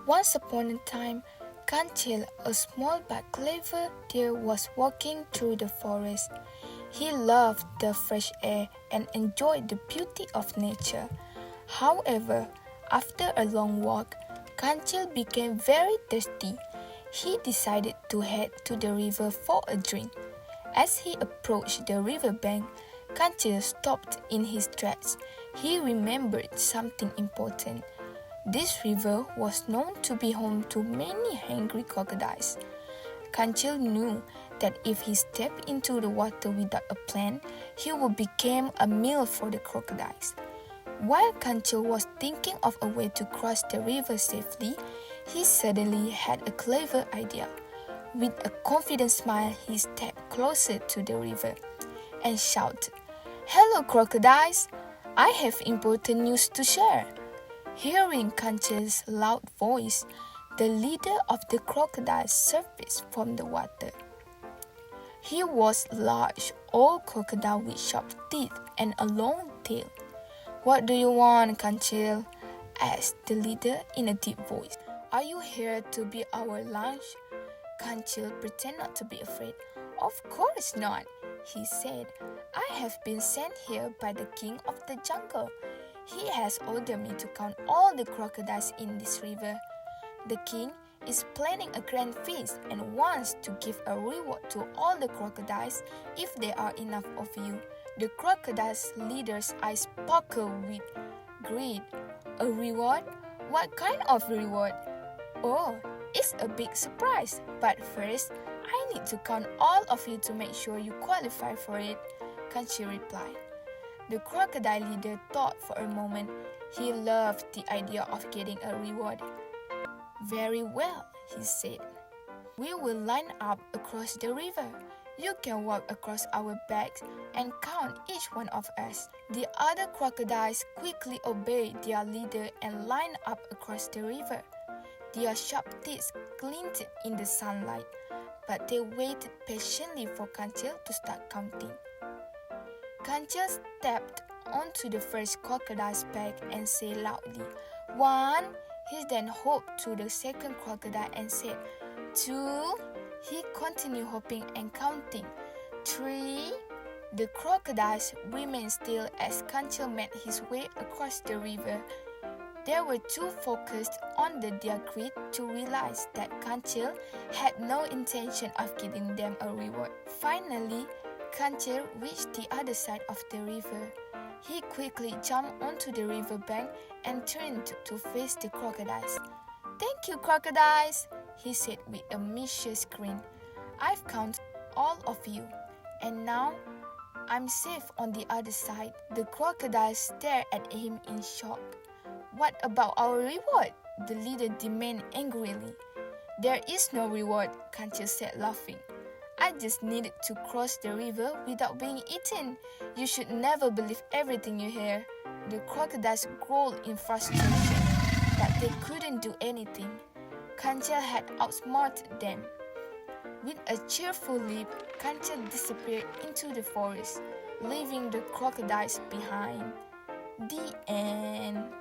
Once upon a time, Kanchil, a small but clever deer, was walking through the forest. He loved the fresh air and enjoyed the beauty of nature. However, after a long walk, Kanchil became very thirsty. He decided to head to the river for a drink. As he approached the riverbank, Kanchil stopped in his tracks. He remembered something important. This river was known to be home to many hungry crocodiles. Kanchil knew that if he stepped into the water without a plan, he would become a meal for the crocodiles. While Kanchil was thinking of a way to cross the river safely, he suddenly had a clever idea. With a confident smile, he stepped closer to the river and shouted, "Hello, crocodiles! I have important news to share." Hearing Kanchil's loud voice, the leader of the crocodiles surfaced from the water. He was a large, old crocodile with sharp teeth and a long tail. "What do you want, Kanchil?" asked the leader in a deep voice. "Are you here to be our lunch?" Kanchil pretended not to be afraid. "Of course not," he said. "I have been sent here by the king of the jungle. He has ordered me to count all the crocodiles in this river. The king is planning a grand feast and wants to give a reward to all the crocodiles if there are enough of you." The crocodile's leader's eyes sparkled with greed. "A reward? What kind of reward?" "Oh, it's a big surprise. But first, I need to count all of you to make sure you qualify for it," Kanchil replied. The crocodile leader thought for a moment. He loved the idea of getting a reward. "Very well," he said. "We will line up across the river. You can walk across our backs and count each one of us." The other crocodiles quickly obeyed their leader and lined up across the river. Their sharp teeth glinted in the sunlight, but they waited patiently for Kanchil to start counting. Kanchil stepped onto the first crocodile's back and said loudly, "1." He then hopped to the second crocodile and said, "2." He continued hopping and counting. 3. The crocodiles remained still as Kanchil made his way across the river. They were too focused on their greed to realize that Kanchil had no intention of giving them a reward. Finally, Kanchil reached the other side of the river. He quickly jumped onto the riverbank and turned to face the crocodiles. "Thank you, crocodiles," he said with a mischievous grin. "I've counted all of you, and now I'm safe on the other side." The crocodiles stared at him in shock. "What about our reward?" the leader demanded angrily. "There is no reward," Kanchil said, laughing. "I just needed to cross the river without being eaten. You should never believe everything you hear." The crocodiles growled in frustration, but they couldn't do anything. Kanchil had outsmarted them. With a cheerful leap, Kanchil disappeared into the forest, leaving the crocodiles behind. The end.